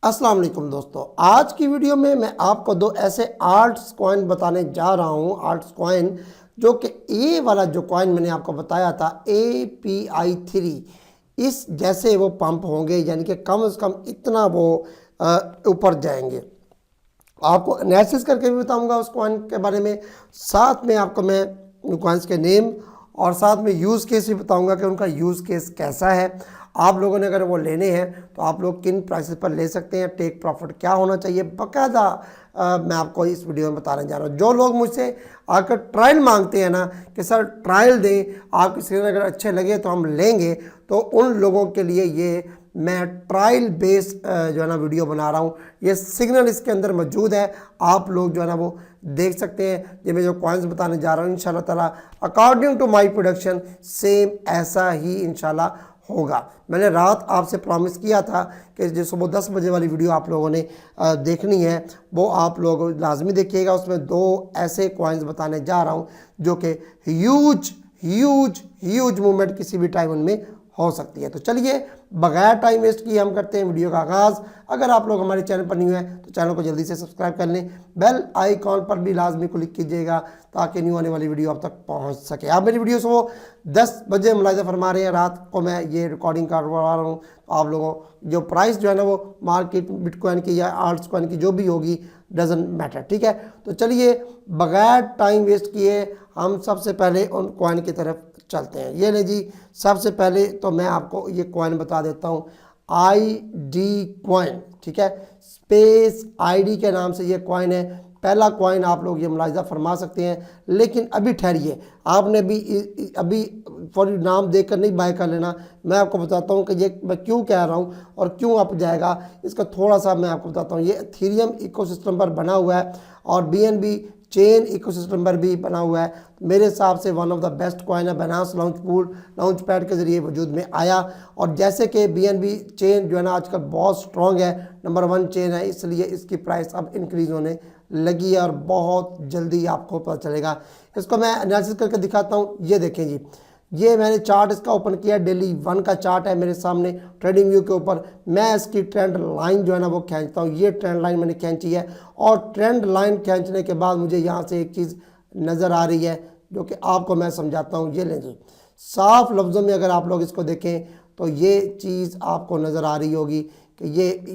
अस्सलाम वालेकुम दोस्तों, आज की वीडियो में मैं आपको दो ऐसे आल्ट्स कॉइन बताने जा रहा हूं। आल्ट्स कॉइन जो कि ए वाला जो कॉइन मैंने आपको बताया था API3, इस जैसे वो पंप होंगे, यानी कि कम से कम इतना वो ऊपर जाएंगे। आपको एनालिसिस करके भी बताऊंगा उस कॉइन के बारे में, साथ में आपको मैं कॉइन्स के नेम और साथ में यूज़ केस भी बताऊंगा कि उनका यूज़ केस कैसा है। आप लोगों ने अगर वो लेने हैं तो आप लोग किन प्राइसेस पर ले सकते हैं, टेक प्रॉफिट क्या होना चाहिए, बाकायदा मैं आपको इस वीडियो में बताने जा रहा हूँ। जो लोग मुझसे आकर ट्रायल मांगते हैं ना कि सर ट्रायल दें, आपके सिग्नल अगर अच्छे लगे तो हम लेंगे, तो उन लोगों के लिए ये मैं ट्रायल बेस जो है ना वीडियो बना रहा हूँ। ये सिग्नल इसके अंदर मौजूद है, आप लोग जो है ना वो देख सकते हैं। ये मैं जो कॉइन्स बताने जा रहा हूँ इंशाल्लाह ताला according to my production same ऐसा ही इंशाल्लाह होगा। मैंने रात आपसे प्रॉमिस किया था कि जो सुबह 10 बजे वाली वीडियो आप लोगों ने देखनी है वो आप लोग लाजमी देखिएगा। उसमें दो ऐसे कॉइन्स बताने जा रहा हूँ जो कि ह्यूज ह्यूज ह्यूज मूवमेंट किसी भी टाइम उनमें हो सकती है। तो चलिए बगैर टाइम वेस्ट किए हम करते हैं वीडियो का आगाज़। अगर आप लोग हमारे चैनल पर न्यू हैं तो चैनल को जल्दी से सब्सक्राइब कर लें, बेल आइकॉन पर भी लाजमी क्लिक कीजिएगा ताकि न्यू आने वाली वीडियो आप तक पहुंच सके। आप मेरी वीडियो को 10 बजे मुलाहिजा फरमा रहे हैं, रात को मैं ये रिकॉर्डिंग करवा रहा हूँ। तो आप लोगों जो प्राइस जो है ना वो मार्केट बिटकॉइन की या आल्ट्स कॉइन की जो भी होगी डजंट मैटर, ठीक है। तो चलिए बगैर टाइम वेस्ट किए हम सबसे पहले उन कॉइन की तरफ चलते हैं। ये ले जी, सबसे पहले तो मैं आपको ये कॉइन बता देता हूँ, ID कॉइन, ठीक है। स्पेस ID के नाम से ये कॉइन है। पहला कॉइन आप लोग ये मुलाहिजा फरमा सकते हैं, लेकिन अभी ठहरिए, आपने भी अभी फौरी नाम देखकर नहीं बाय कर लेना। मैं आपको बताता हूँ कि ये मैं क्यों कह रहा हूँ और क्यों अप जाएगा, इसका थोड़ा सा मैं आपको बताता हूँ। ये एथेरियम इकोसिस्टम पर बना हुआ है और BNB चेन इकोसिस्टम पर भी बना हुआ है। मेरे हिसाब से one of the best coin है। बाइनेंस लॉन्च पैड के ज़रिए वजूद में आया, और जैसे कि BNB चेन जो है ना आजकल बहुत स्ट्रॉन्ग है, नंबर 1 चेन है, इसलिए इसकी प्राइस अब इंक्रीज़ होने लगी है और बहुत जल्दी आपको पता चलेगा। इसको मैं एनालिसिस करके दिखाता हूँ। ये देखें जी, ये मैंने चार्ट इसका ओपन किया, डेली 1 का चार्ट है मेरे सामने ट्रेडिंग व्यू के ऊपर। मैं इसकी ट्रेंड लाइन जो है ना वो खींचता हूँ। ये ट्रेंड लाइन मैंने खींची है, और ट्रेंड लाइन खींचने के बाद मुझे यहाँ से एक चीज़ नज़र आ रही है जो कि आपको मैं समझाता हूँ। ये लें जी, साफ लफ्ज़ों में अगर आप लोग इसको देखें तो ये चीज़ आपको नज़र आ रही होगी कि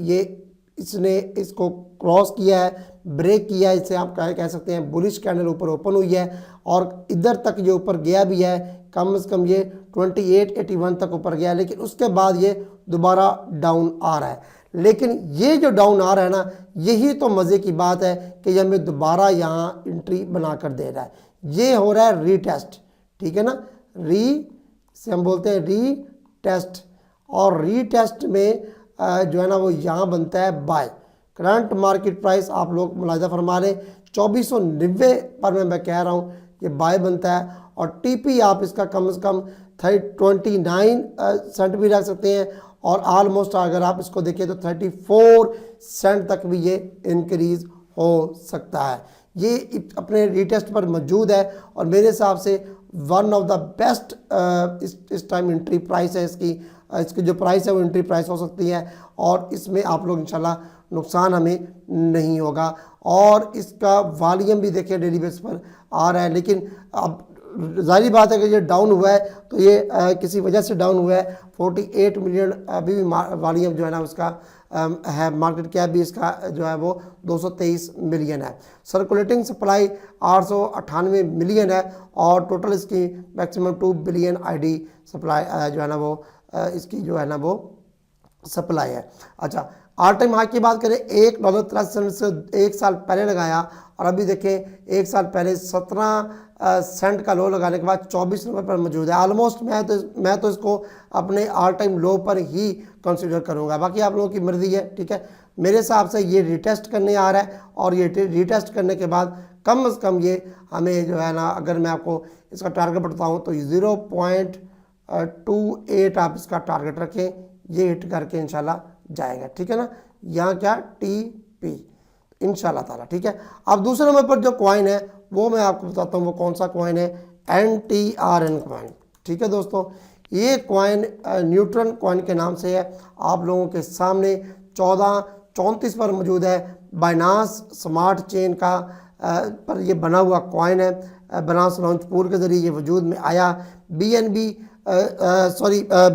ये इसने इसको क्रॉस किया है, ब्रेक किया है, इसे आप कह सकते हैं बुलिश कैंडल ऊपर ओपन हुई है, और इधर तक ये ऊपर गया भी है, कम से कम ये 2881 तक ऊपर गया, लेकिन उसके बाद ये दोबारा डाउन आ रहा है। लेकिन ये जो डाउन आ रहा है ना, यही तो मज़े की बात है कि ये हमें दोबारा यहाँ एंट्री बना कर दे रहा है। ये हो रहा है रीटेस्ट, ठीक है ना, से हम बोलते हैं रीटेस्ट, और रीटेस्ट में जो है ना वो यहाँ बनता है बाय। करंट मार्केट प्राइस आप लोग मुलाहिजा फरमा लें 2490 पर मैं कह रहा हूँ ये बाय बनता है, और TP आप इसका कम से कम 29 सेंट भी रख सकते हैं, और आलमोस्ट अगर आप इसको देखें तो 34 सेंट तक भी ये इंक्रीज़ हो सकता है। ये अपने रीटेस्ट पर मौजूद है, और मेरे हिसाब से वन ऑफ द बेस्ट इस टाइम एंट्री प्राइस है। इसकी जो प्राइस है वो एंट्री प्राइस हो सकती है, और इसमें आप लोग इंशाल्लाह नुकसान हमें नहीं होगा। और इसका वॉल्यूम भी देखिए डेली बेस पर आ रहा है, लेकिन अब जाहिर बात है कि ये डाउन हुआ है तो ये किसी वजह से डाउन हुआ है। 48 मिलियन अभी भी वॉल्यूम जो है ना उसका है, मार्केट कैप भी इसका जो है वो 223 मिलियन है। सर्कुलेटिंग सप्लाई 898 मिलियन है, और टोटल इसकी मैक्सिमम 2 बिलियन ID सप्लाई जो है ना वो इसकी जो है ना वो सप्लाई है। अच्छा, ऑल टाइम हाई की बात करें, $1.13 से 1 साल पहले लगाया, और अभी देखें 1 साल पहले 17 सेंट का लो लगाने के बाद 24 रुपये पर मौजूद है। ऑलमोस्ट मैं तो इसको अपने ऑल टाइम लो पर ही कंसीडर करूंगा, बाकी आप लोगों की मर्जी है, ठीक है। मेरे हिसाब से ये रिटेस्ट करने आ रहा है, और ये रिटेस्ट करने के बाद कम से कम ये हमें जो है ना, अगर मैं आपको इसका टारगेट बताऊँ तो 0.28 आप इसका टारगेट रखें, ये हिट करके इंशाल्लाह जाएगा, ठीक है ना। यहाँ क्या TP इंशाल्लाह ताला, ठीक है। अब दूसरे नंबर पर जो कॉइन है वो मैं आपको बताता हूँ वो कौन सा कॉइन है, NTRN कॉइन, ठीक है दोस्तों। ये कॉइन न्यूट्रॉन कॉइन के नाम से है। आप लोगों के सामने 14 34 पर मौजूद है। बाइनांस स्मार्ट चेन का पर ये बना हुआ कॉइन है। बाइनांस लॉन्च पूल के ज़रिए ये वजूद में आया। BNB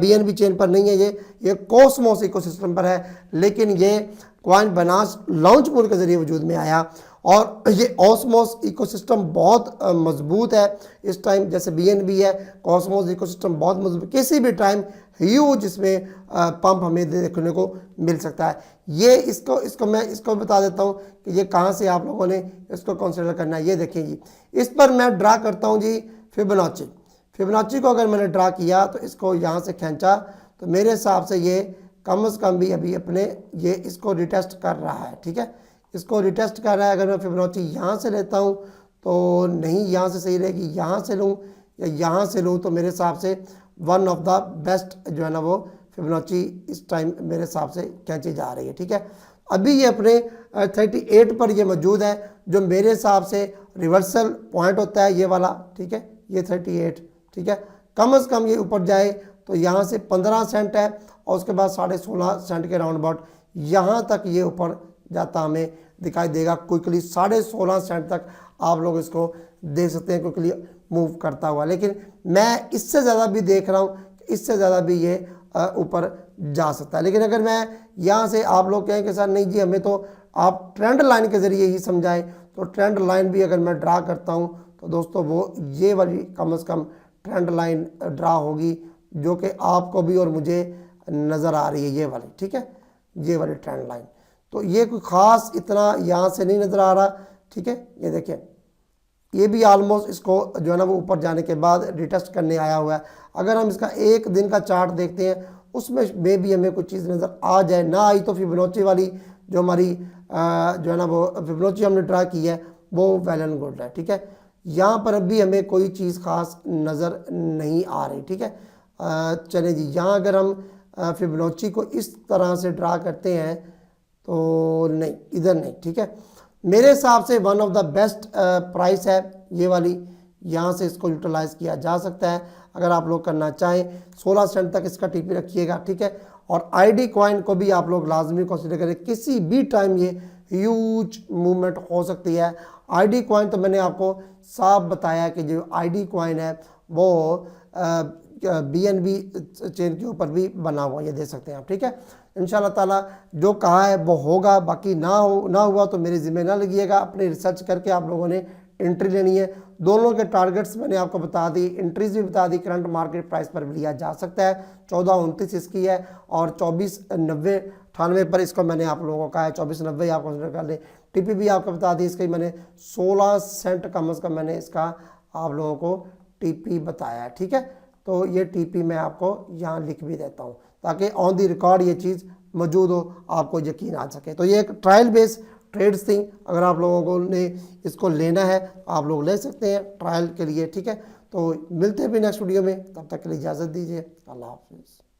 BNB चेन पर नहीं है, ये कॉस्मोस इकोसिस्टम पर है, लेकिन ये कॉइन बाइनांस लॉन्च पूल के ज़रिए वजूद में आया। और ये कॉस्मोस इकोसिस्टम बहुत मजबूत है इस टाइम, जैसे BNB है, कॉस्मोस इकोसिस्टम बहुत मजबूत, किसी भी टाइम ह्यूज इसमें पंप हमें देखने को मिल सकता है। ये इसको मैं बता देता हूँ कि ये कहाँ से आप लोगों ने इसको कंसिडर करना है। ये देखें जी, इस पर मैं ड्रा करता हूँ जी फिबोनाची को अगर मैंने ड्रा किया तो इसको यहाँ से खींचा तो मेरे हिसाब से ये कम से कम भी अभी अपने ये इसको रिटेस्ट कर रहा है, ठीक है, इसको रिटेस्ट कर रहा है। अगर मैं फिबोनाची यहाँ से लेता हूँ तो नहीं, यहाँ से सही रहेगी, यहाँ से लूँ या यहाँ से लूँ तो मेरे हिसाब से वन ऑफ द बेस्ट जो है ना वो फिबोनाची इस टाइम मेरे हिसाब से खींची जा रही है, ठीक है। अभी ये अपने 38 पर ये मौजूद है, जो मेरे हिसाब से रिवर्सल पॉइंट होता है ये वाला, ठीक है, ये 38, ठीक है। कम से कम ये ऊपर जाए तो यहाँ से 15 सेंट है और उसके बाद 16.5 सेंट के राउंड अबाउट यहाँ तक ये ऊपर जाता हमें दिखाई देगा क्विकली। 16.5 सेंट तक आप लोग इसको देख सकते हैं क्विकली मूव करता हुआ, लेकिन मैं इससे ज़्यादा भी देख रहा हूँ, इससे ज़्यादा भी ये ऊपर जा सकता है। लेकिन अगर मैं यहाँ से आप लोग कहें कि सर नहीं जी हमें तो आप ट्रेंड लाइन के ज़रिए ही समझाएं, तो ट्रेंड लाइन भी अगर मैं ड्रा करता हूँ तो दोस्तों वो ये वाली कम से कम ट्रेंड लाइन ड्रा होगी, जो कि आपको भी और मुझे नज़र आ रही है, ये वाली, ठीक है, ये वाली ट्रेंड लाइन। तो ये कोई ख़ास इतना यहाँ से नहीं नज़र आ रहा, ठीक है। ये देखिए, ये भी ऑलमोस्ट इसको जो है ना वो ऊपर जाने के बाद रिटेस्ट करने आया हुआ है। अगर हम इसका एक दिन का चार्ट देखते हैं उसमें भी हमें कुछ चीज़ नज़र आ जाए, ना आई तो फिबोनाची वाली जो हमारी जो है ना वो फिबोनाची हमने ड्रा की है वो वेल एंड गुड है, ठीक है। यहाँ पर अभी हमें कोई चीज़ ख़ास नज़र नहीं आ रही, ठीक है। चले जी, यहाँ अगर हम फिबोनाची को इस तरह से ड्रा करते हैं तो नहीं, इधर नहीं, ठीक है। मेरे हिसाब से one of the best price है ये वाली, यहाँ से इसको यूटिलाइज़ किया जा सकता है अगर आप लोग करना चाहें। 16 सेंट तक इसका TP रखिएगा, ठीक है। और ID कॉइन को भी आप लोग लाजमी कंसिडर करें, किसी भी टाइम ये ह्यूज मूवमेंट हो सकती है। ID कॉइन तो मैंने आपको साफ बताया कि जो ID कॉइन है वो BNB चेन के ऊपर भी बना हुआ, ये दे सकते हैं आप, ठीक है। इंशाल्लाह ताला जो कहा है वो होगा, बाकी ना हुआ तो मेरे ज़िम्मे ना लगिएगा। अपने रिसर्च करके आप लोगों ने एंट्री लेनी है। दोनों के टारगेट्स मैंने आपको बता दी, एंट्रीज भी बता दी। करंट मार्केट प्राइस पर भी लिया जा सकता है, 14.29 इसकी है और 24.90-98 पर इसको मैंने आप लोगों को कहा है 24.90 आप कंसिडर कर लें। TP भी आपको बता दी इसकी मैंने 16 सेंट कम से कम मैंने इसका आप लोगों को TP बताया है, ठीक है। तो ये TP मैं आपको यहाँ लिख भी देता हूँ ताकि ऑन दी रिकॉर्ड ये चीज़ मौजूद हो, आपको यकीन आ सके। तो ये एक ट्रायल बेस ट्रेड्स थी, अगर आप लोगों को ने इसको लेना है आप लोग ले सकते हैं ट्रायल के लिए, ठीक है। तो मिलते हैं भी नेक्स्ट वीडियो में, तब तक के लिए इजाज़त दीजिए, अल्लाह हाफिज़।